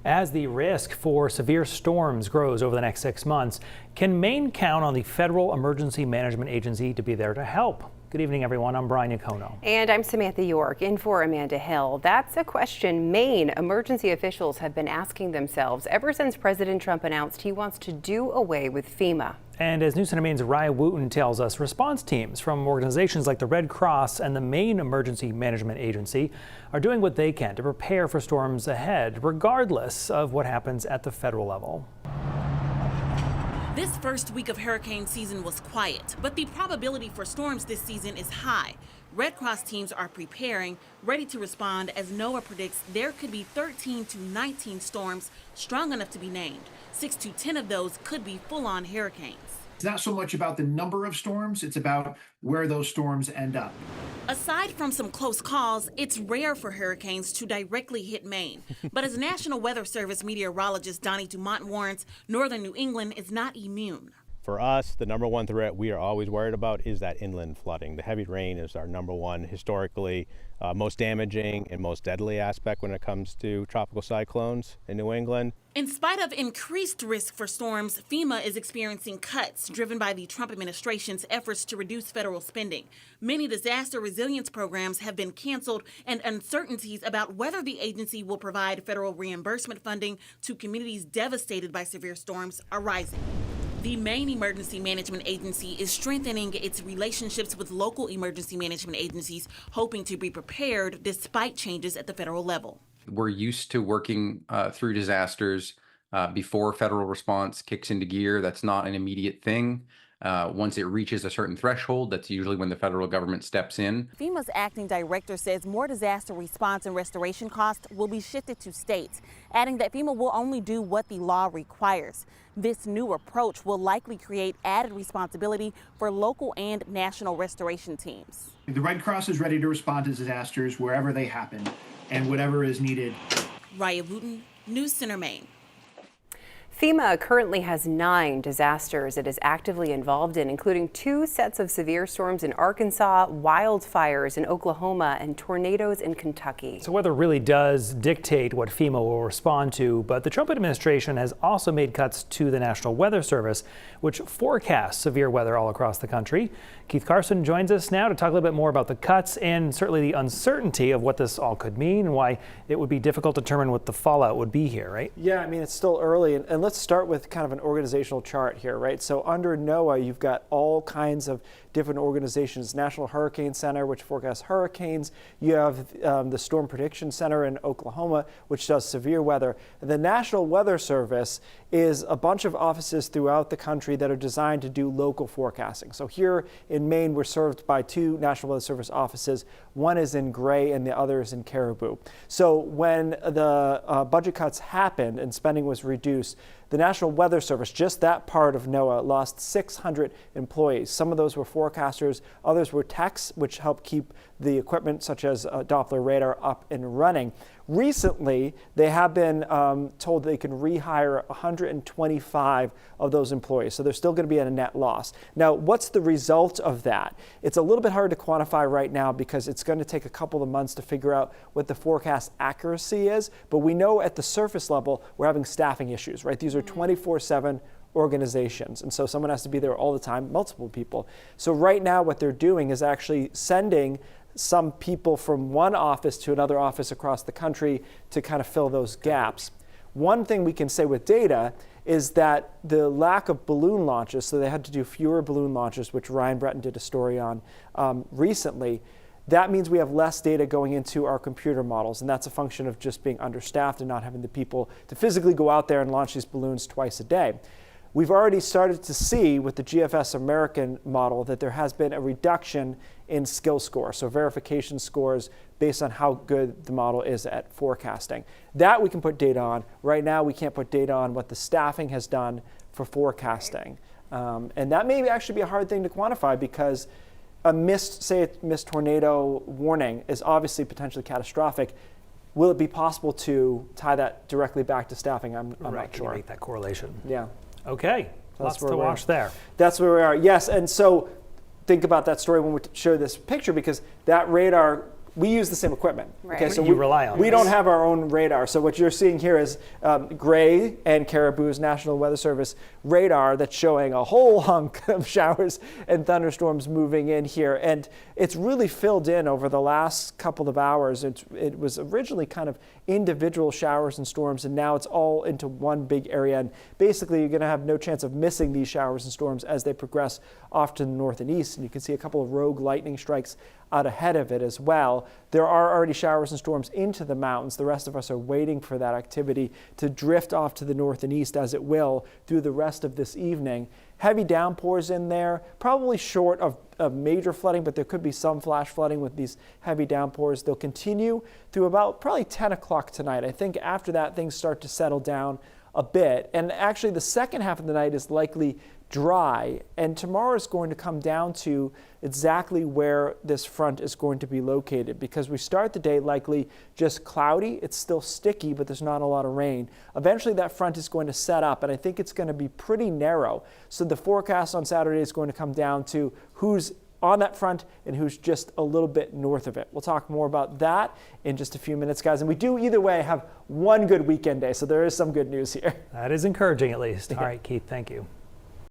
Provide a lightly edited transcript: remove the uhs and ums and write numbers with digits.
As the risk for severe storms grows over the next 6 months, can Maine count on the Federal Emergency Management Agency to be there to help? Good evening, everyone. I'm Brian Yacono. And I'm Samantha York, in for Amanda Hill. That's a question Maine emergency officials have been asking themselves ever since President Trump announced he wants to do away with FEMA. And as News Center Maine's Raya Wooten tells us, response teams from organizations like the Red Cross and the Maine Emergency Management Agency are doing what they can to prepare for storms ahead, regardless of what happens at the federal level. This first week of hurricane season was quiet, but the probability for storms this season is high. Red Cross teams are preparing, ready to respond as NOAA predicts there could be 13 to 19 storms strong enough to be named. 6 to 10 of those could be full-on hurricanes. It's not so much about the number of storms, it's about where those storms end up. Aside from some close calls, it's rare for hurricanes to directly hit Maine. But as National Weather Service meteorologist Donnie Dumont warns, northern New England is not immune. For us, the number one threat we are always worried about is that inland flooding. The heavy rain is our number one historically most damaging and most deadly aspect when it comes to tropical cyclones in New England. In spite of increased risk for storms, FEMA is experiencing cuts driven by the Trump administration's efforts to reduce federal spending. Many disaster resilience programs have been canceled, and uncertainties about whether the agency will provide federal reimbursement funding to communities devastated by severe storms are rising. The Maine Emergency Management Agency is strengthening its relationships with local emergency management agencies, hoping to be prepared despite changes at the federal level. We're used to working through disasters before federal response kicks into gear. That's not an immediate thing. Once it reaches a certain threshold, that's usually when the federal government steps in. FEMA's acting director says more disaster response and restoration costs will be shifted to states, adding that FEMA will only do what the law requires. This new approach will likely create added responsibility for local and national restoration teams. The Red Cross is ready to respond to disasters wherever they happen and whatever is needed. Raya Wooten, News Center, Maine. FEMA currently has 9 disasters it is actively involved in, including 2 sets of severe storms in Arkansas, wildfires in Oklahoma, and tornadoes in Kentucky. So weather really does dictate what FEMA will respond to, but the Trump administration has also made cuts to the National Weather Service, which forecasts severe weather all across the country. Keith Carson joins us now to talk a little bit more about the cuts and certainly the uncertainty of what this all could mean and why it would be difficult to determine what the fallout would be here, right? Yeah, I mean, it's still early, and let's start with kind of an organizational chart here, right? So under NOAA, you've got all kinds of different organizations. National Hurricane Center, which forecasts hurricanes. You have the Storm Prediction Center in Oklahoma, which does severe weather. The National Weather Service is a bunch of offices throughout the country that are designed to do local forecasting. So here in Maine, we're served by 2 National Weather Service offices. One is in Gray and the other is in Caribou. So when the budget cuts happened and spending was reduced, the National Weather Service, just that part of NOAA, lost 600 employees. Some of those were forecasters, others were techs, which help keep the equipment such as Doppler radar up and running. Recently, they have been told they can rehire 125 of those employees, so they're still going to be at a net loss. Now, what's the result of that? It's a little bit hard to quantify right now because it's going to take a couple of months to figure out what the forecast accuracy is, but we know at the surface level we're having staffing issues, right? These are 24/7 organizations, and so someone has to be there all the time, multiple people. So right now what they're doing is actually sending some people from one office to another office across the country to kind of fill those gaps. One thing we can say with data is that the lack of balloon launches, so they had to do fewer balloon launches, which Ryan Breton did a story on recently. That means we have less data going into our computer models, and that's a function of just being understaffed and not having the people to physically go out there and launch these balloons twice a day. We've already started to see with the GFS American model that there has been a reduction in skill score, so verification scores based on how good the model is at forecasting. That we can put data on. Right now we can't put data on what the staffing has done for forecasting. And that may actually be a hard thing to quantify because a missed tornado warning is obviously potentially catastrophic. Will it be possible to tie that directly back to staffing? I'm not sure. Can you make that correlation? Yeah. Okay, lots to watch there. That's where we are, yes. And so think about that story when we show this picture, because that radar we use the same equipment. Right. Okay, so You rely on we this. don't have our own radar. So what you're seeing here is Gray and Caribou's National Weather Service radar that's showing a whole hunk of showers and thunderstorms moving in here. And it's really filled in over the last couple of hours. It was originally kind of individual showers and storms, and now it's all into one big area. And basically, you're going to have no chance of missing these showers and storms as they progress off to the north and east. And you can see a couple of rogue lightning strikes out ahead of it as well. There are already showers and storms into the mountains. The rest of us are waiting for that activity to drift off to the north and east, as it will through the rest of this evening. Heavy downpours in there, probably short of major flooding, but there could be some flash flooding with these heavy downpours. They'll continue through about probably 10 o'clock tonight. I think after that, things start to settle down a bit. And actually, the second half of the night is likely dry, and tomorrow is going to come down to exactly where this front is going to be located, because we start the day likely just cloudy. It's still sticky, but there's not a lot of rain. Eventually that front is going to set up, and I think it's going to be pretty narrow. So the forecast on Saturday is going to come down to who's on that front and who's just a little bit north of it. We'll talk more about that in just a few minutes, guys. And we do either way have one good weekend day, so there is some good news here. That is encouraging, at least. All right, Keith, thank you.